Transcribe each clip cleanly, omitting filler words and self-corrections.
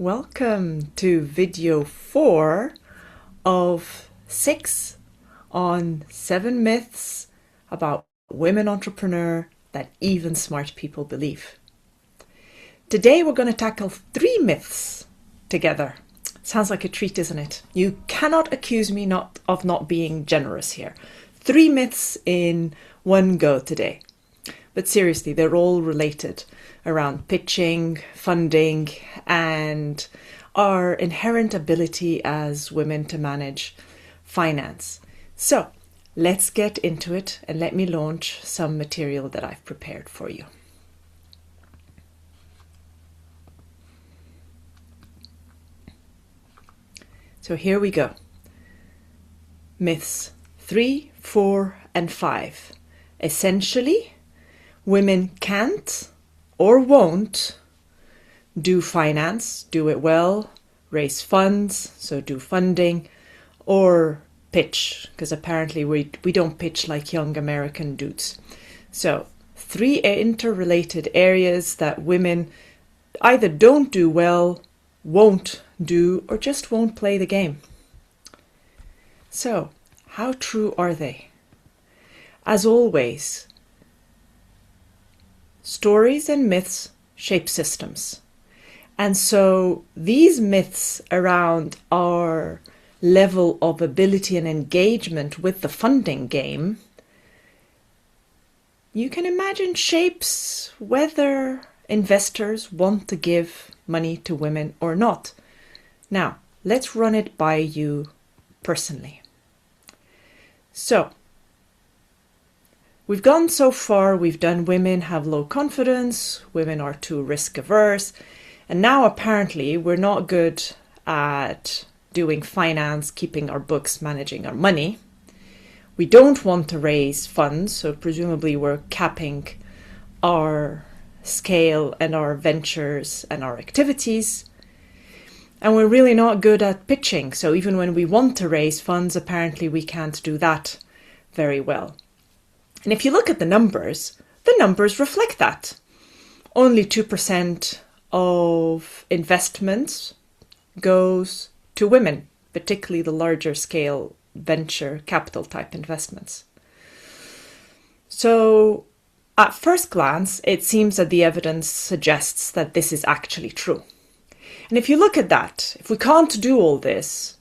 Welcome to video 4 of 6 on 7 myths about women entrepreneurs that even smart people believe. Today we're going to tackle 3 myths together. Sounds like a treat, isn't it? You cannot accuse me of not being generous here. 3 myths in one go today. But seriously, they're all related around pitching, funding, and our inherent ability as women to manage finance. So let's get into it and let me launch some material that I've prepared for you. So here we go. Myths 3, 4, and 5. Essentially, women can't or won't do finance, do it well, raise funds, so do funding, or pitch, because apparently we don't pitch like young American dudes. So 3 interrelated areas that women either don't do well, won't do, or just won't play the game. So, how true are they? As always, stories and myths shape systems. And so these myths around our level of ability and engagement with the funding game, you can imagine shapes whether investors want to give money to women or not. Now, let's run it by you personally. So, we've gone so far, we've done women have low confidence, women are too risk averse, and now apparently we're not good at doing finance, keeping our books, managing our money. We don't want to raise funds, so presumably we're capping our scale and our ventures and our activities. And we're really not good at pitching, so even when we want to raise funds, apparently we can't do that very well. And if you look at the numbers reflect that. Only 2% of investments goes to women, particularly the larger scale venture capital type investments. So at first glance, it seems that the evidence suggests that this is actually true. And if you look at that, if we can't do all this,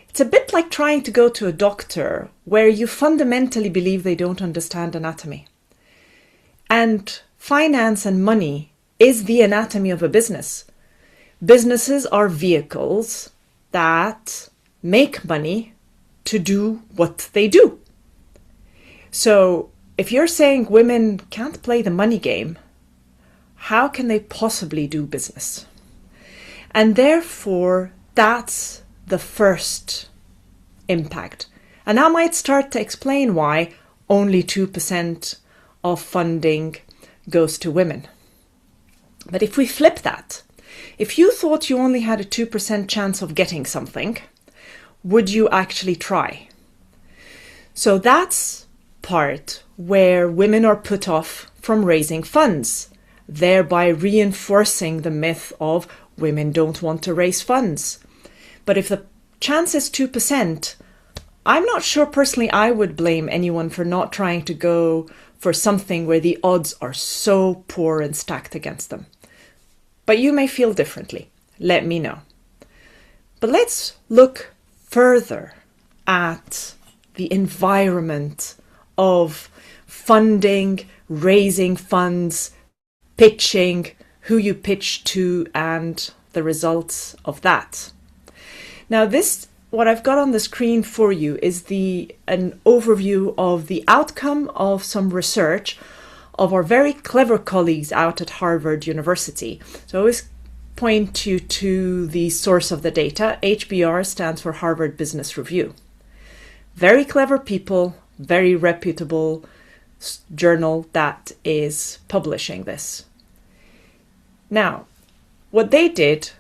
it's a bit like trying to go to a doctor where you fundamentally believe they don't understand anatomy. And finance and money is the anatomy of a business. Businesses are vehicles that make money to do what they do. So if you're saying women can't play the money game, how can they possibly do business? And therefore, that's the first impact. And that might start to explain why only 2% of funding goes to women. But if we flip that, if you thought you only had a 2% chance of getting something, would you actually try? So that's part where women are put off from raising funds, thereby reinforcing the myth of women don't want to raise funds. But if the chance is 2%, I'm not sure personally I would blame anyone for not trying to go for something where the odds are so poor and stacked against them. But you may feel differently. Let me know. But let's look further at the environment of funding, raising funds, pitching, who you pitch to, and the results of that. Now what I've got on the screen for you is an overview of the outcome of some research of our very clever colleagues out at Harvard University. So I always point you to the source of the data. HBR stands for Harvard Business Review. Very clever people, very reputable journal that is publishing this. Now, what they did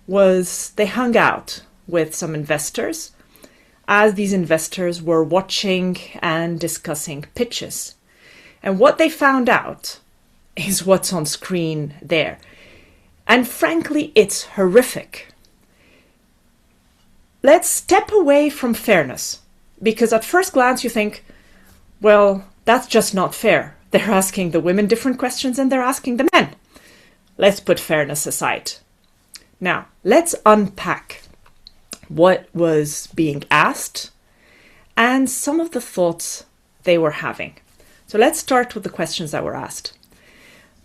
was they hung out with some investors as these investors were watching and discussing pitches. And what they found out is what's on screen there. And frankly, it's horrific. Let's step away from fairness, because at first glance you think, well, that's just not fair. They're asking the women different questions and they're asking the men. Let's put fairness aside. Now, let's unpack what was being asked and some of the thoughts they were having. So let's start with the questions that were asked.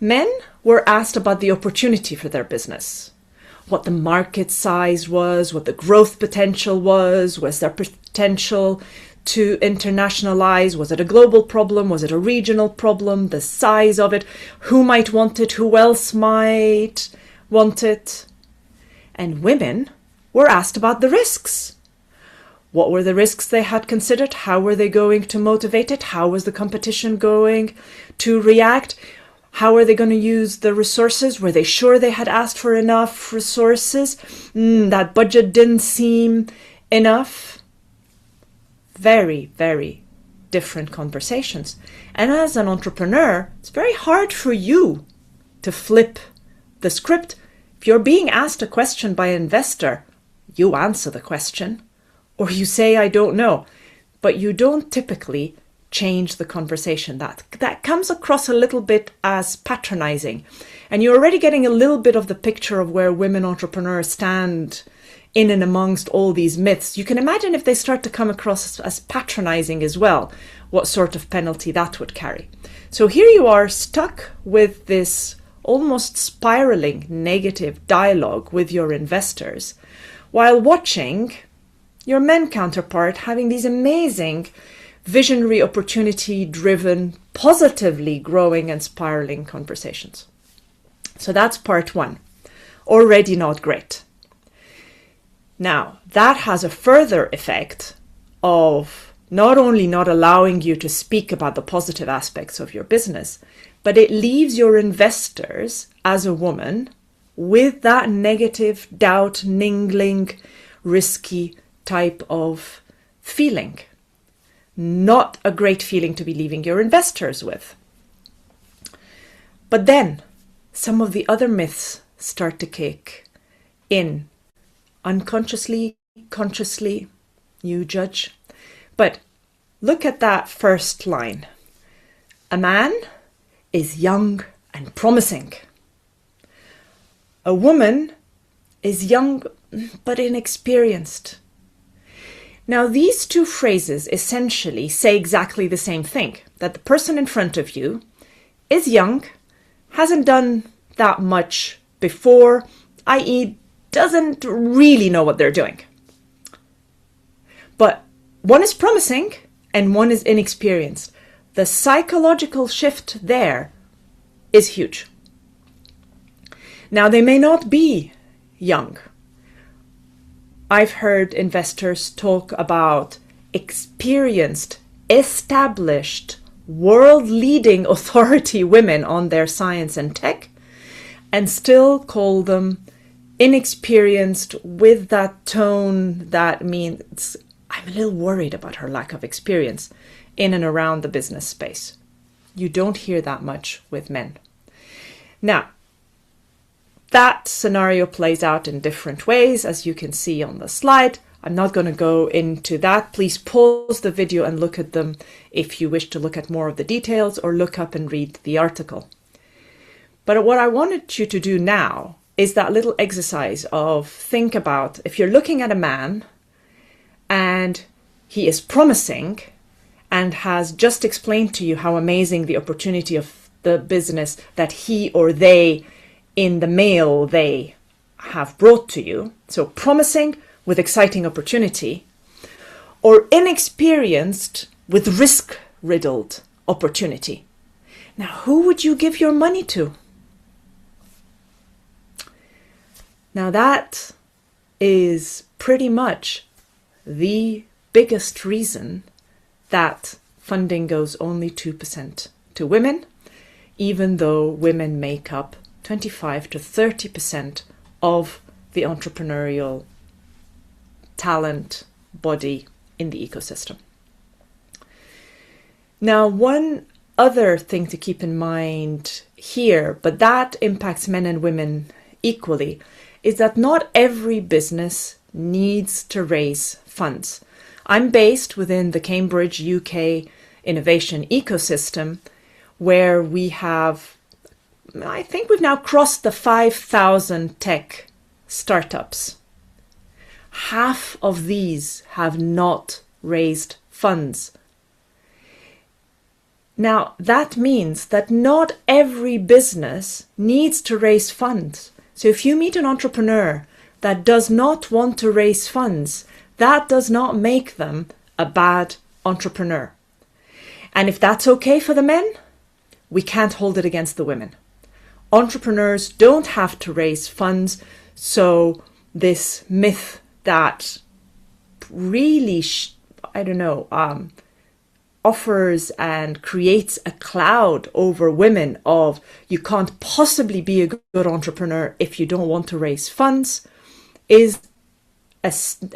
Men were asked about the opportunity for their business, what the market size was, what the growth potential was there potential to internationalize, was it a global problem, was it a regional problem, the size of it, who might want it, who else might want it. And women were asked about the risks. What were the risks they had considered? How were they going to motivate it? How was the competition going to react? How are they going to use the resources? Were they sure they had asked for enough resources? That budget didn't seem enough. Very, very different conversations. And as an entrepreneur, it's very hard for you to flip the script. If you're being asked a question by an investor, you answer the question, or you say, I don't know, but you don't typically change the conversation. That comes across a little bit as patronizing. And you're already getting a little bit of the picture of where women entrepreneurs stand in and amongst all these myths. You can imagine if they start to come across as patronizing as well, what sort of penalty that would carry. So here you are stuck with this almost spiraling negative dialogue with your investors, while watching your men counterpart having these amazing, visionary, opportunity-driven, positively growing and spiraling conversations. So that's part one. Already not great. Now, that has a further effect of not only not allowing you to speak about the positive aspects of your business, but it leaves your investors as a woman with that negative, doubt, niggling, risky type of feeling. Not a great feeling to be leaving your investors with. But then some of the other myths start to kick in. Unconsciously, consciously, you judge. But look at that first line. A man is young and promising. A woman is young but inexperienced. Now, these two phrases essentially say exactly the same thing, that the person in front of you is young, hasn't done that much before, i.e., doesn't really know what they're doing. But one is promising and one is inexperienced. The psychological shift there is huge. Now, they may not be young. I've heard investors talk about experienced, established, world-leading authority women on their science and tech, and still call them inexperienced with that tone that means I'm a little worried about her lack of experience in and around the business space. You don't hear that much with men. Now, that scenario plays out in different ways, as you can see on the slide. I'm not going to go into that. Please pause the video and look at them if you wish to look at more of the details, or look up and read the article. But what I wanted you to do now is that little exercise of think about if you're looking at a man and he is promising and has just explained to you how amazing the opportunity of the business that he or they in the male they have brought to you. So promising with exciting opportunity, or inexperienced with risk-riddled opportunity. Now, who would you give your money to? Now, that is pretty much the biggest reason that funding goes only 2% to women, even though women make up 25 to 30% of the entrepreneurial talent body in the ecosystem. Now, one other thing to keep in mind here, but that impacts men and women equally is that not every business needs to raise funds. I'm based within the Cambridge, UK innovation ecosystem, where we have, I think we've now crossed the 5,000 tech startups. Half of these have not raised funds. Now, that means that not every business needs to raise funds. So if you meet an entrepreneur that does not want to raise funds, that does not make them a bad entrepreneur. And if that's okay for the men, we can't hold it against the women. Entrepreneurs don't have to raise funds, so this myth that really, offers and creates a cloud over women of you can't possibly be a good entrepreneur if you don't want to raise funds is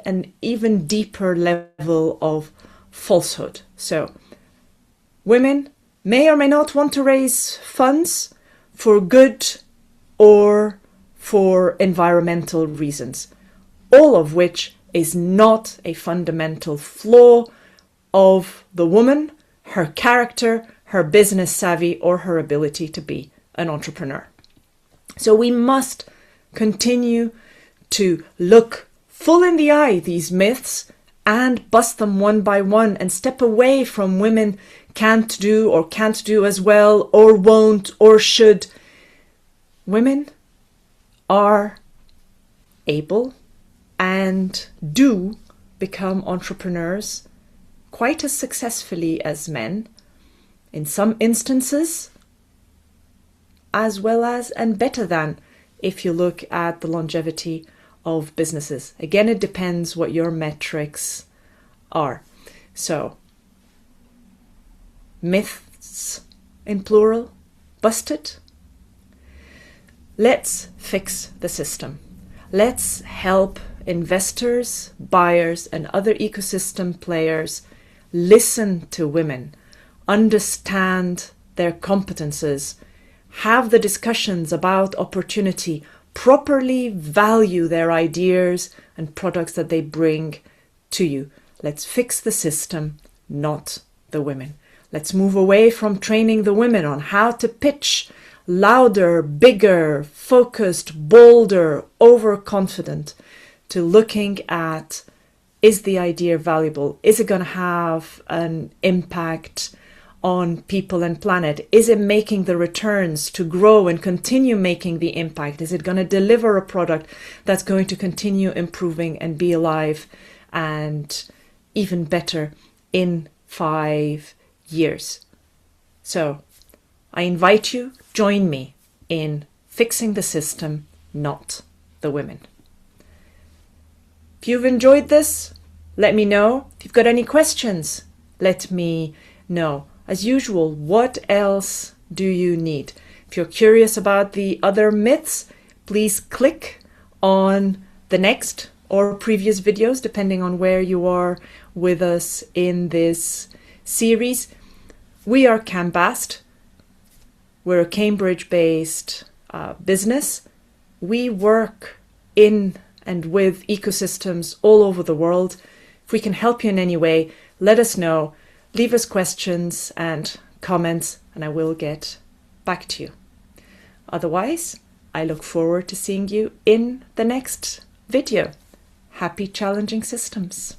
an even deeper level of falsehood. So women may or may not want to raise funds for good or for environmental reasons, all of which is not a fundamental flaw of the woman, her character, her business savvy, or her ability to be an entrepreneur. So we must continue to look full in the eye these myths and bust them one by one and step away from women can't do or can't do as well or won't or should. Women are able and do become entrepreneurs quite as successfully as men, in some instances, as well as and better than if you look at the longevity of businesses. Again, it depends what your metrics are. So, myths in plural, busted. Let's fix the system. Let's help investors, buyers, and other ecosystem players listen to women, understand their competences, have the discussions about opportunity, properly value their ideas and products that they bring to you. Let's fix the system, not the women. Let's move away from training the women on how to pitch louder, bigger, focused, bolder, overconfident, to looking at, is the idea valuable? Is it going to have an impact on people and planet? Is it making the returns to grow and continue making the impact? Is it going to deliver a product that's going to continue improving and be alive and even better in 5 years? So I invite you, join me in fixing the system, not the women. If you've enjoyed this, let me know. If you've got any questions, let me know. As usual, what else do you need? If you're curious about the other myths, please click on the next or previous videos, depending on where you are with us in this series. We are Cambast. We're a Cambridge-based business. We work in and with ecosystems all over the world. If we can help you in any way, let us know. Leave us questions and comments, and I will get back to you. Otherwise, I look forward to seeing you in the next video. Happy challenging systems.